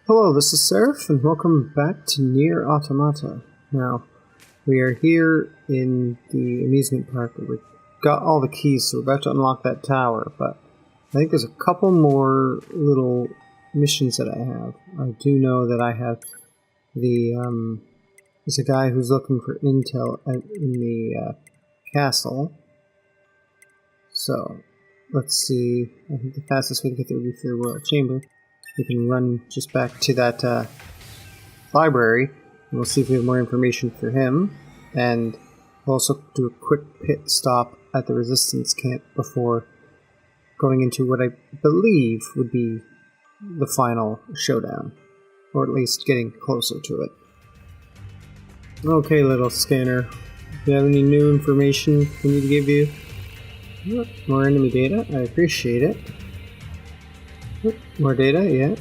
Hello, this is Seraph, and welcome back to Nier Automata. Now, we are here in the amusement park. We've got all the keys, so we're about to unlock that tower, but I think there's a couple more little missions that I have. I do know that I have there's a guy who's looking for intel in the castle. So, let's see. I think the fastest way to get there would be through the Royal Chamber. We can run just back to that library, and we'll see if we have more information for him. And we'll also do a quick pit stop at the resistance camp before going into what I believe would be the final showdown, or at least getting closer to it. Okay, little scanner, do you have any new information for me to give you? More enemy data, I appreciate it. More data, yeah.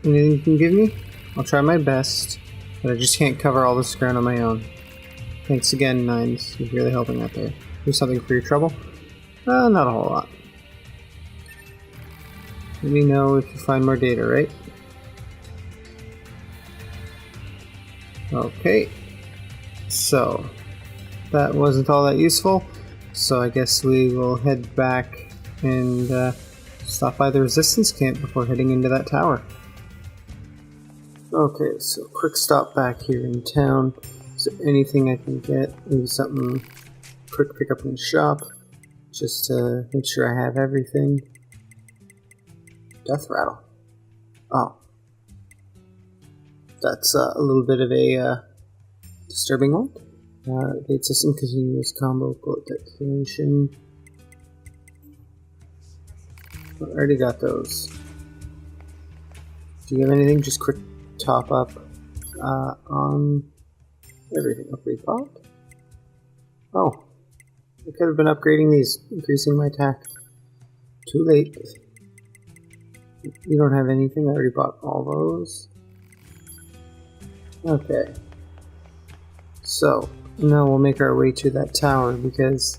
Anything you can give me? I'll try my best, but I just can't cover all this ground on my own. Thanks again, Nines. You're really helping out there. Do something for your trouble? Not a whole lot. Let me know if you find more data, right? Okay. So, that wasn't all that useful, so I guess we will head back and stop by the resistance camp before heading into that tower. Okay, so quick stop back here in town. Is there anything I can get? Maybe something quick pick up in the shop, just to make sure I have everything. Death rattle. Oh. That's a little bit of a disturbing one. Gate system, continuous combo, bullet detonation. I already got those. Do you have anything? Just quick top up on everything. Upgrade bot? Oh. I could have been upgrading these, increasing my attack. Too late. You don't have anything? I already bought all those. Okay. So, now we'll make our way to that tower because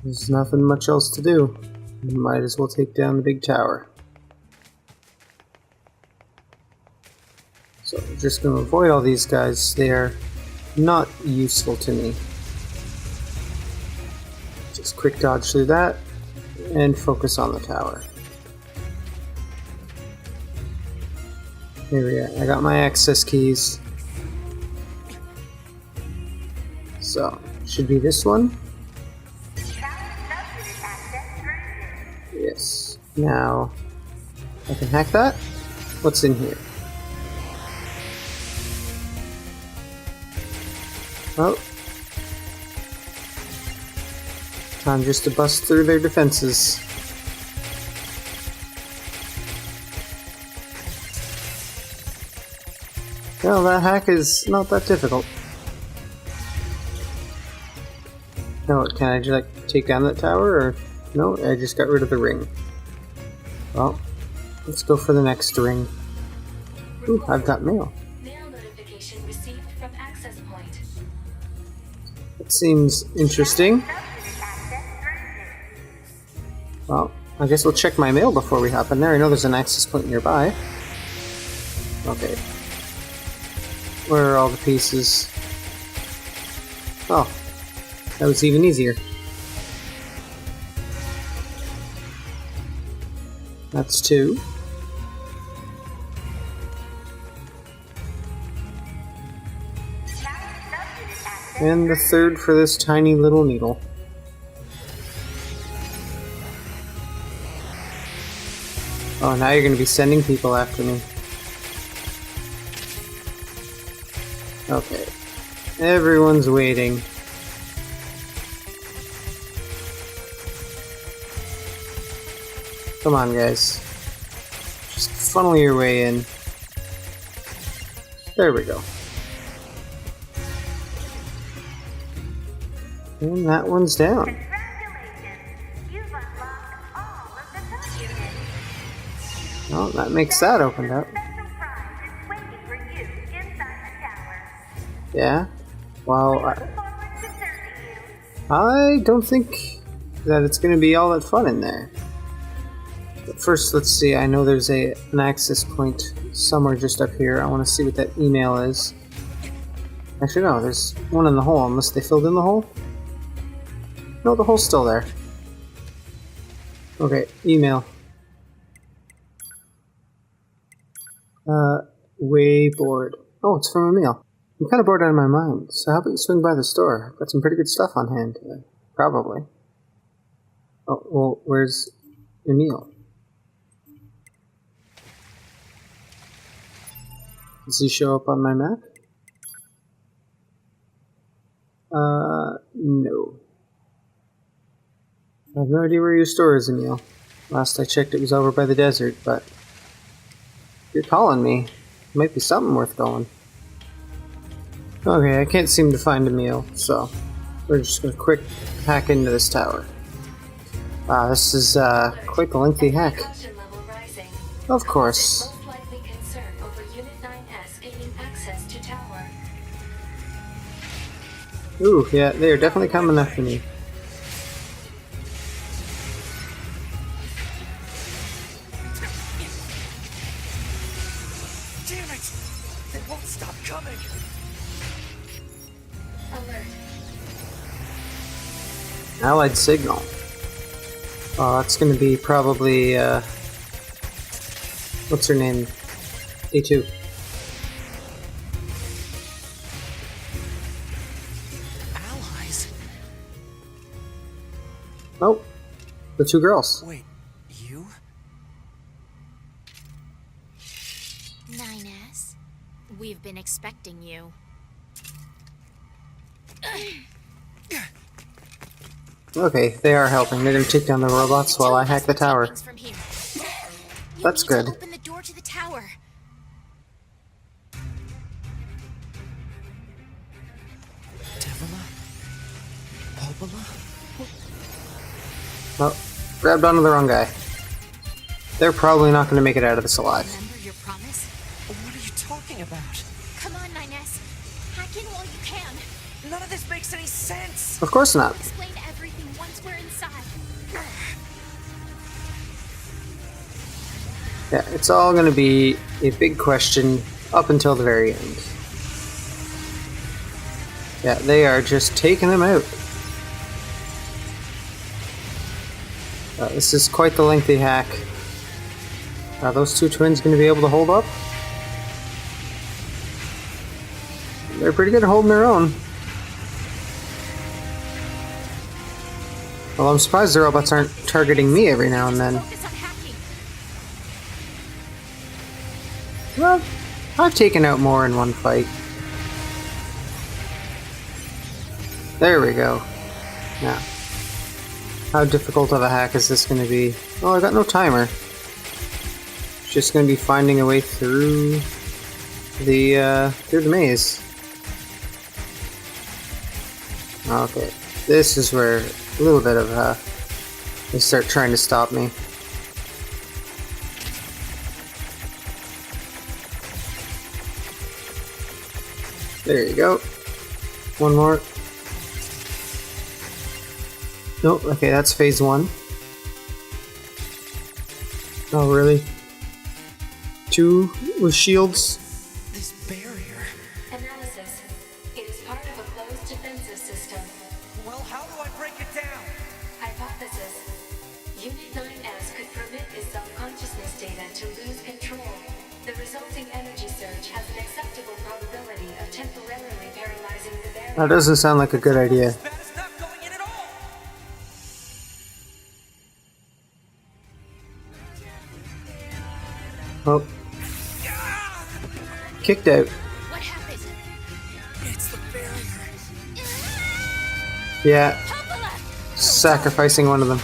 there's nothing much else to do. We might as well take down the big tower. So we're just going to avoid all these guys. They are not useful to me. Just quick dodge through that and focus on the tower. There we are. I got my access keys. So, should be this one. Yes. Now, I can hack that. What's in here? Oh. Time just to bust through their defenses. Well, that hack is not that difficult. No, can I just take down that tower, or no? I just got rid of the ring. Well, let's go for the next ring. Ooh, I've got mail. Mail notification received from access point. That seems interesting. Well, I guess we'll check my mail before we hop in there. I know there's an access point nearby. Okay. Where are all the pieces? Oh. That was even easier. That's 2. And the 3rd for this tiny little needle. Oh, now you're going to be sending people after me. Okay. Everyone's waiting. Come on, guys. Just funnel your way in. There we go. And that one's down. Congratulations! You've unlocked all of the top units. Well, that makes that opened up. Special prize is waiting for you inside the tower. Yeah? Well, We look forward to serving you. I don't think that it's going to be all that fun in there. But first, let's see. I know there's an access point somewhere just up here. I want to see what that email is. Actually, no, there's one in the hole, unless they filled in the hole? No, the hole's still there. Okay, email. Way bored. Oh, it's from Emil. I'm kind of bored out of my mind, so how about you swing by the store? Got some pretty good stuff on hand. Probably. Oh, well, where's Emil? Does he show up on my map? No. I have no idea where your store is, Emil. Last I checked it was over by the desert, but... if you're calling me, it might be something worth going. Okay, I can't seem to find Emil, so... we're just gonna quick hack into this tower. Wow, this is, quite the lengthy hack. Caution level rising. Of course. Most likely concern over Unit 9S gaining access to tower. Ooh, yeah, they are definitely coming after me. Damn it! They won't stop coming! Alert. Allied signal. Oh, that's gonna be probably, what's her name? A2. Allies? Oh, the two girls. Wait, you? 9S, we've been expecting you. Okay, they are helping. They're gonna take down the robots while I hack the tower. From here. That's You good. need to open the door to the tower. Devila? Bulbula? Oh, grabbed onto the wrong guy. They're probably not gonna make it out of this alive. Remember your promise? What are you talking about? Come on, 9S. Hack in while you can. None of this makes any sense! Of course not. Explain everything once we're inside. Yeah, it's all gonna be a big question up until the very end. Yeah, they are just taking them out. This is quite the lengthy hack. Are those two twins gonna be able to hold up? They're pretty good at holding their own. Well, I'm surprised the robots aren't targeting me every now and then. Focus on hacking. Well, I've taken out more in one fight. There we go. Now, how difficult of a hack is this going to be? Oh, I got no timer. It's just going to be finding a way through the maze. Okay, this is where a little bit of they start trying to stop me. There you go. One more. Nope, okay, that's phase one. Oh, really? Two with shields? This barrier... Analysis. It is part of a closed defensive system. Well, how do I break it down? Hypothesis. Unit 9S could permit its self-consciousness data to lose control. The resulting energy surge has an acceptable probability of temporarily paralyzing the barrier. That doesn't sound like a good idea. As bad as not going in at all! Oh. Kicked out. What happened? It's the barrier. Yeah, Bulbula! sacrificing one of them.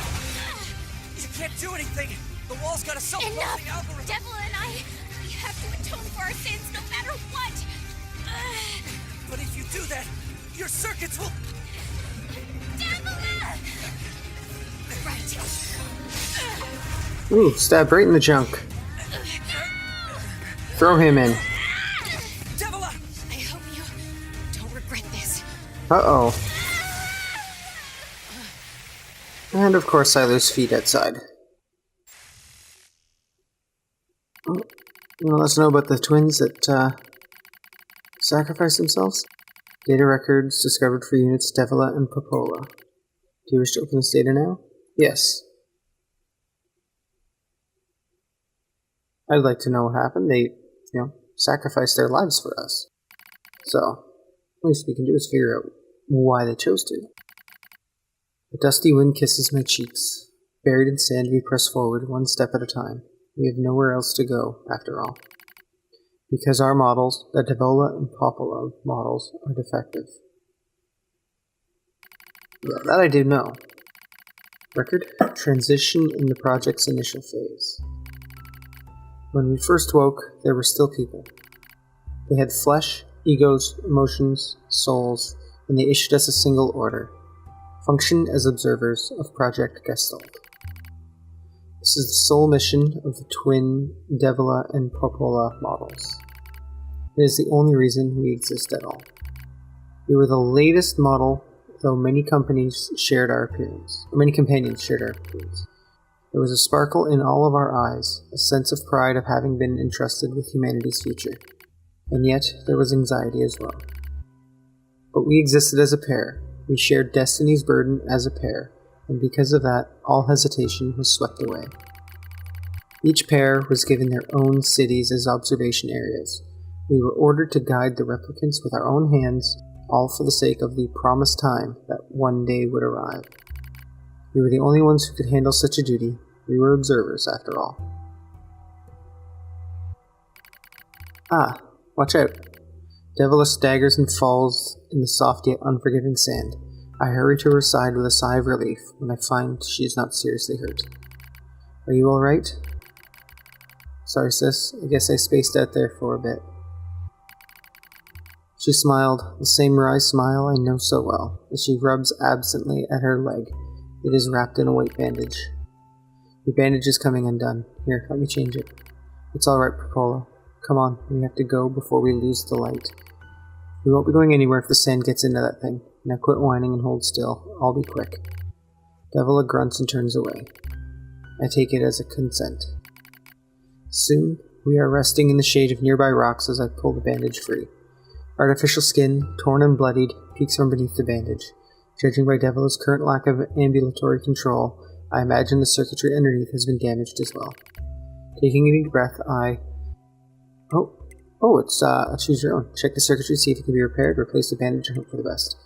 You can't do anything! The wall's got a self-closing Enough! algorithm! Devil and I, we have to atone for our sins no matter what! But if you do that, your circuits will... Devila! Right. Ooh, stabbed right in the junk. Throw him in. Devila! I hope you don't regret this. Uh-oh. And of course I lose feet outside. You want to let us know about the twins that sacrificed themselves? Data records discovered for units Devila and Popola. Do you wish to open this data now? Yes. I'd like to know what happened. They, sacrificed their lives for us. So, the least we can do is figure out why they chose to. The dusty wind kisses my cheeks. Buried in sand, we press forward, one step at a time. We have nowhere else to go, after all. Because our models, the Devola and Popola models, are defective. Yeah, that I do know. Record: transition in the project's initial phase. When we first woke, there were still people. They had flesh, egos, emotions, souls, and they issued us a single order: function as observers of Project Gestalt. This is the sole mission of the twin Devila and Popola models. It is the only reason we exist at all. We were the latest model, though many companies shared our appearance, or many companions shared our appearance. There was a sparkle in all of our eyes, a sense of pride of having been entrusted with humanity's future. And yet, there was anxiety as well. But we existed as a pair. We shared destiny's burden as a pair, and because of that, all hesitation was swept away. Each pair was given their own cities as observation areas. We were ordered to guide the replicants with our own hands, all for the sake of the promised time that one day would arrive. We were the only ones who could handle such a duty. We were observers, after all. Ah, watch out. Devila staggers and falls in the soft yet unforgiving sand. I hurry to her side with a sigh of relief when I find she is not seriously hurt. Are you alright? Sorry, sis. I guess I spaced out there for a bit. She smiled, the same wry smile I know so well, as she rubs absently at her leg. It is wrapped in a white bandage. Your bandage is coming undone. Here, let me change it. It's alright, Popola. Come on, we have to go before we lose the light. We won't be going anywhere if the sand gets into that thing. Now quit whining and hold still. I'll be quick. Devila grunts and turns away. I take it as a consent. Soon, we are resting in the shade of nearby rocks as I pull the bandage free. Artificial skin, torn and bloodied, peeks from beneath the bandage. Judging by Devila's current lack of ambulatory control, I imagine the circuitry underneath has been damaged as well. Taking a deep breath, it's choose your own. Check the circuitry, see if it can be repaired, replace the bandage, and hope for the best.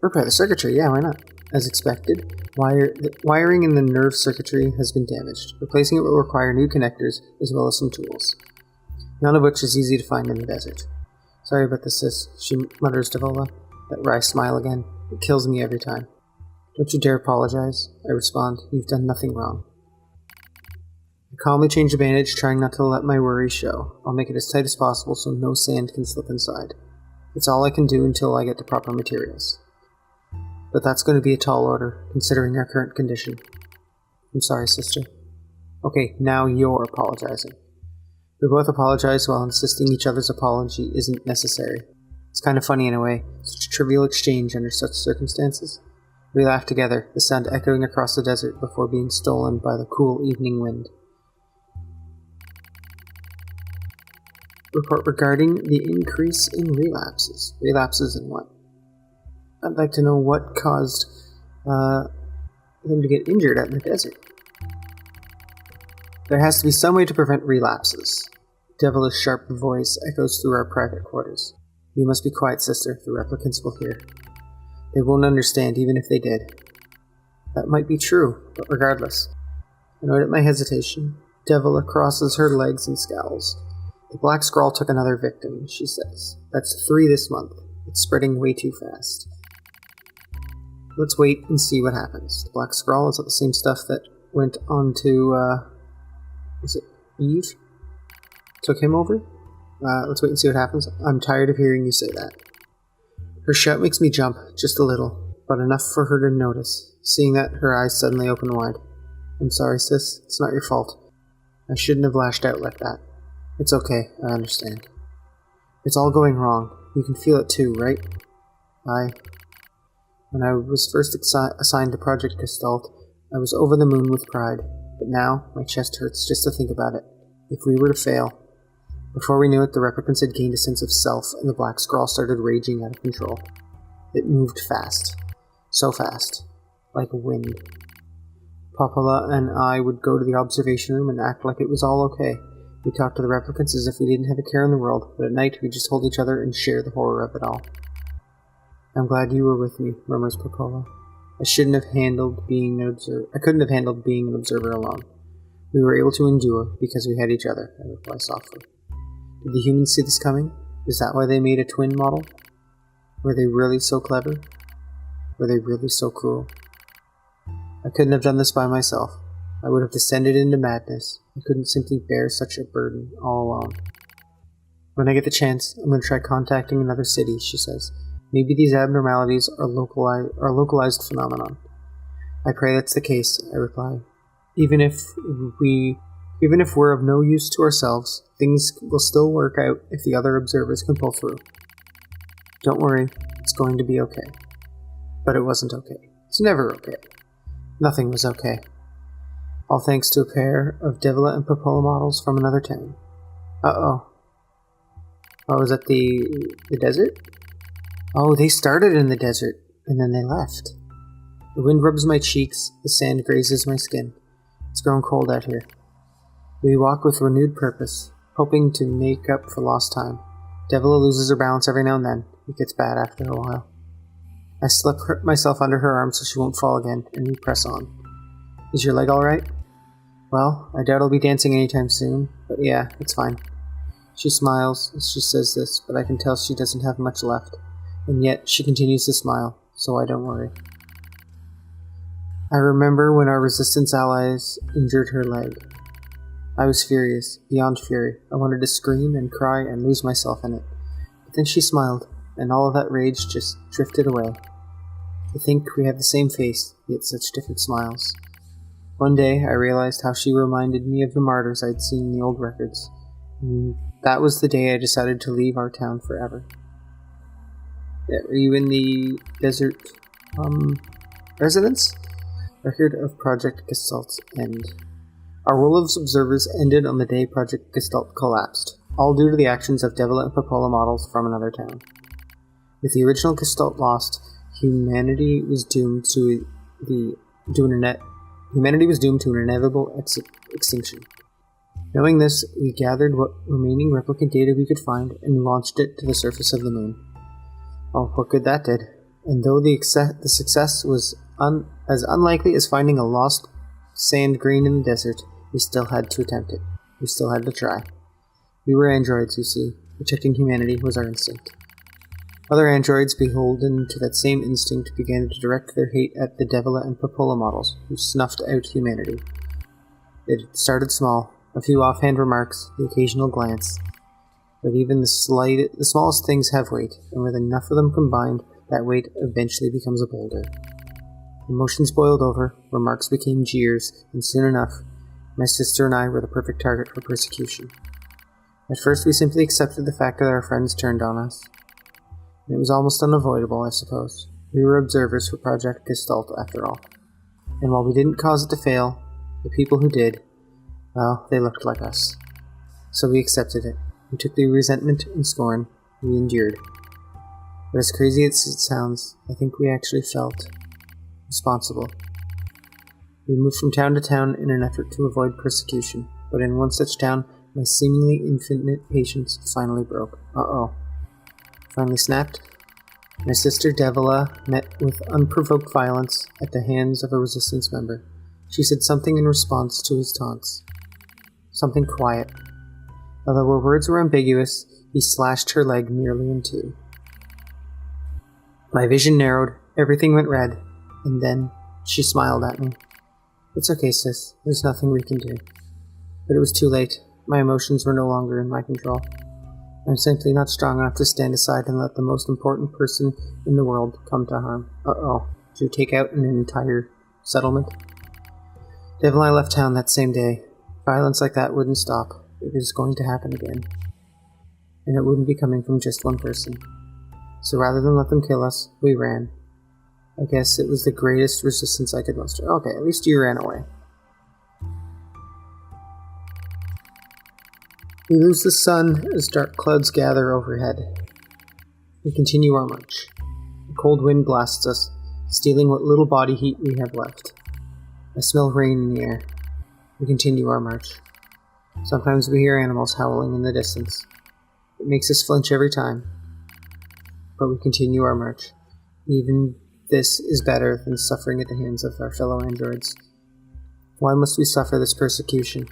Repair the circuitry, yeah, why not? As expected, the wiring in the nerve circuitry has been damaged. Replacing it will require new connectors, as well as some tools. None of which is easy to find in the desert. Sorry about this, sis, she mutters to Vola. That wry smile again. It kills me every time. Don't you dare apologize, I respond. You've done nothing wrong. I calmly change the bandage, trying not to let my worry show. I'll make it as tight as possible so no sand can slip inside. It's all I can do until I get the proper materials. But that's going to be a tall order, considering our current condition. I'm sorry, sister. Okay, now you're apologizing. We both apologize while insisting each other's apology isn't necessary. It's kind of funny in a way, such a trivial exchange under such circumstances. We laugh together, the sound echoing across the desert before being stolen by the cool evening wind. Report regarding the increase in relapses. Relapses in what? I'd like to know what caused him to get injured out in the desert. There has to be some way to prevent relapses. Devilish sharp voice echoes through our private quarters. You must be quiet, sister. The replicants will hear. They won't understand, even if they did. That might be true, but regardless. Annoyed at my hesitation, Devila crosses her legs and scowls. The black scrawl took another victim, she says. That's 3 this month. It's spreading way too fast. Let's wait and see what happens. The black scrawl is the same stuff that went on to, was it Eve? Took him over? Let's wait and see what happens. I'm tired of hearing you say that. Her shout makes me jump, just a little, but enough for her to notice. Seeing that, her eyes suddenly open wide. I'm sorry, sis. It's not your fault. I shouldn't have lashed out like that. It's okay, I understand. It's all going wrong. You can feel it too, right? When I was first assigned to Project Gestalt, I was over the moon with pride, but now my chest hurts just to think about it. If we were to fail... Before we knew it, the replicants had gained a sense of self, and the black scrawl started raging out of control. It moved fast. So fast. Like wind. Popola and I would go to the observation room and act like it was all okay. We talked to the replicants as if we didn't have a care in the world, but at night we just hold each other and share the horror of it all. I'm glad you were with me, murmurs Popola. I couldn't have handled being an observer alone. We were able to endure because we had each other, I reply softly. Did the humans see this coming? Is that why they made a twin model? Were they really so clever? Were they really so cruel? I couldn't have done this by myself. I would have descended into madness. I couldn't simply bear such a burden all alone. When I get the chance, I'm going to try contacting another city, she says. Maybe these abnormalities are localized phenomenon. I pray that's the case, I reply. Even if we're of no use to ourselves, things will still work out if the other observers can pull through. Don't worry, it's going to be okay. But it wasn't okay. It's never okay. Nothing was okay. All thanks to a pair of Devila and Popola models from another town. Uh-oh. Oh, was that the desert? Oh, they started in the desert, and then they left. The wind rubs my cheeks, the sand grazes my skin. It's grown cold out here. We walk with renewed purpose, hoping to make up for lost time. Devila loses her balance every now and then. It gets bad after a while. I slip myself under her arm so she won't fall again, and we press on. Is your leg alright? Well, I doubt I'll be dancing anytime soon, but yeah, it's fine. She smiles as she says this, but I can tell she doesn't have much left, and yet she continues to smile, so I don't worry. I remember when our resistance allies injured her leg. I was furious, beyond fury. I wanted to scream and cry and lose myself in it. But then she smiled, and all of that rage just drifted away. To think we have the same face, yet such different smiles. One day, I realized how she reminded me of the martyrs I'd seen in the old records. And that was the day I decided to leave our town forever. Are you in the desert, residence? Record of Project Gestalt's end. Our role as observers ended on the day Project Gestalt collapsed, all due to the actions of Devila and Popola models from another town. With the original Gestalt lost, humanity was doomed to an inevitable extinction. Knowing this, we gathered what remaining replicant data we could find and launched it to the surface of the moon. Oh, what good that did. And though the success was as unlikely as finding a lost sand grain in the desert, we still had to attempt it. We still had to try. We were androids, you see. Protecting humanity was our instinct. Other androids, beholden to that same instinct, began to direct their hate at the Devila and Popola models, who snuffed out humanity. It started small, a few offhand remarks, the occasional glance. But even the smallest things have weight, and with enough of them combined, that weight eventually becomes a boulder. Emotions boiled over, remarks became jeers, and soon enough, my sister and I were the perfect target for persecution. At first we simply accepted the fact that our friends turned on us. And it was almost unavoidable, I suppose. We were observers for Project Gestalt, after all. And while we didn't cause it to fail, the people who did, well, they looked like us. So we accepted it. We took the resentment and scorn. We endured. But as crazy as it sounds, I think we actually felt responsible. We moved from town to town in an effort to avoid persecution, but in one such town, my seemingly infinite patience finally broke. Finally snapped. My sister Devila met with unprovoked violence at the hands of a resistance member. She said something in response to his taunts. Something quiet. Although her words were ambiguous, he slashed her leg nearly in two. My vision narrowed, everything went red, and then she smiled at me. It's okay, sis. There's nothing we can do. But it was too late. My emotions were no longer in my control. I'm simply not strong enough to stand aside and let the most important person in the world come to harm. Did you take out an entire settlement? Dev and I left town that same day. Violence like that wouldn't stop. It was going to happen again. And it wouldn't be coming from just one person. So rather than let them kill us, we ran. I guess it was the greatest resistance I could muster. Okay, at least you ran away. We lose the sun as dark clouds gather overhead. We continue our march. A cold wind blasts us, stealing what little body heat we have left. I smell rain in the air. We continue our march. Sometimes we hear animals howling in the distance. It makes us flinch every time. But we continue our march. Even this is better than suffering at the hands of our fellow androids. Why must we suffer this persecution?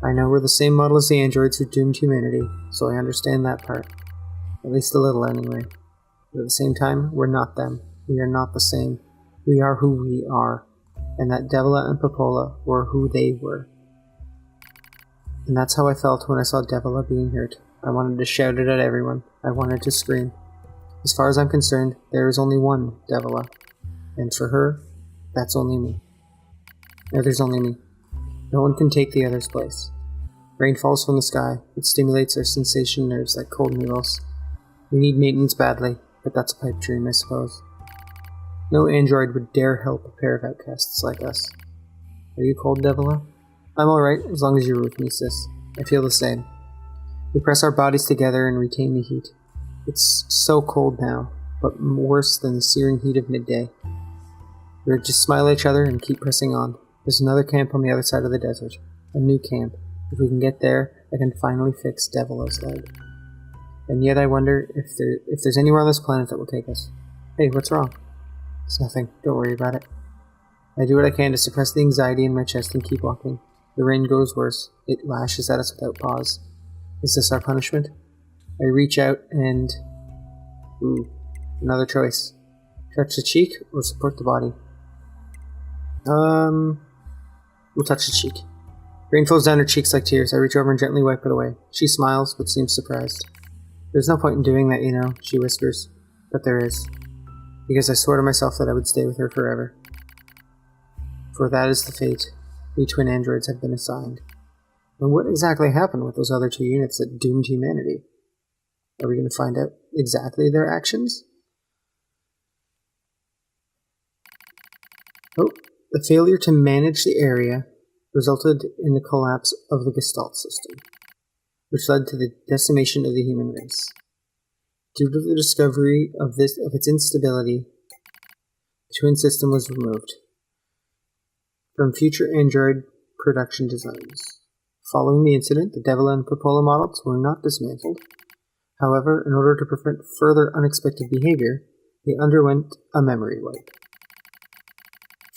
I know we're the same model as the androids who doomed humanity, so I understand that part. At least a little, anyway. But at the same time, we're not them. We are not the same. We are who we are. And that Devila and Popola were who they were. And that's how I felt when I saw Devila being hurt. I wanted to shout it at everyone. I wanted to scream. As far as I'm concerned, there is only one Devila. And for her, that's only me. No, there's only me. No one can take the other's place. Rain falls from the sky. It stimulates our sensation nerves like cold needles. We need maintenance badly, but that's a pipe dream, I suppose. No android would dare help a pair of outcasts like us. Are you cold, Devila? I'm alright, as long as you're with me, sis. I feel the same. We press our bodies together and retain the heat. It's so cold now, but worse than the searing heat of midday. We just smile at each other and keep pressing on. There's another camp on the other side of the desert. A new camp. If we can get there, I can finally fix Devila's leg. And yet I wonder if there's anywhere on this planet that will take us. Hey, what's wrong? It's nothing. Don't worry about it. I do what I can to suppress the anxiety in my chest and keep walking. The rain grows worse. It lashes at us without pause. Is this our punishment? I reach out and... Ooh, another choice. Touch the cheek or support the body? We'll touch the cheek. Rain flows down her cheeks like tears. I reach over and gently wipe it away. She smiles, but seems surprised. There's no point in doing that, you know, she whispers. But there is. Because I swore to myself that I would stay with her forever. For that is the fate we twin androids have been assigned. And what exactly happened with those other two units that doomed humanity? Are we going to find out exactly their actions? Oh, the failure to manage the area resulted in the collapse of the Gestalt system, which led to the decimation of the human race. Due to the discovery of its instability, the twin system was removed from future android production designs. Following the incident, the Devila and Popola models were not dismantled. However, in order to prevent further unexpected behavior, they underwent a memory wipe.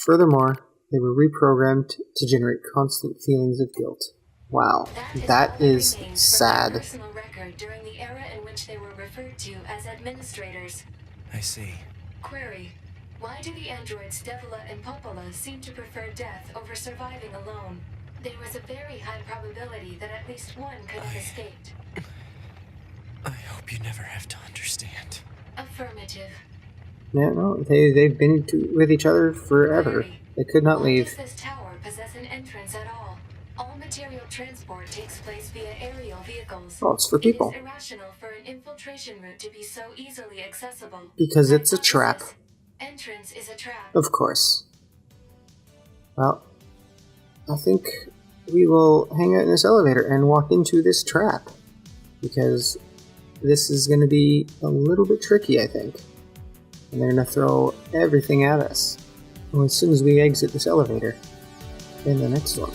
Furthermore, they were reprogrammed to generate constant feelings of guilt. Wow, that is sad. Personal record during the era in which they were referred to as administrators. I see. Query: why do the androids Devila and Popola seem to prefer death over surviving alone? There was a very high probability that at least one could have escaped. I hope you never have to understand. Affirmative. Yeah, no, they've been with each other forever. Query: They could not why leave. does this tower possess an entrance at all? All material transport takes place via aerial vehicles. Well, it's for people. It is irrational for an infiltration route to be so easily accessible. Because it's a trap. Entrance is a trap. Of course. Well, I think we will hang out in this elevator and walk into this trap. Because this is going to be a little bit tricky, I think. And they're going to throw everything at us. Well, as soon as we exit this elevator in the next one.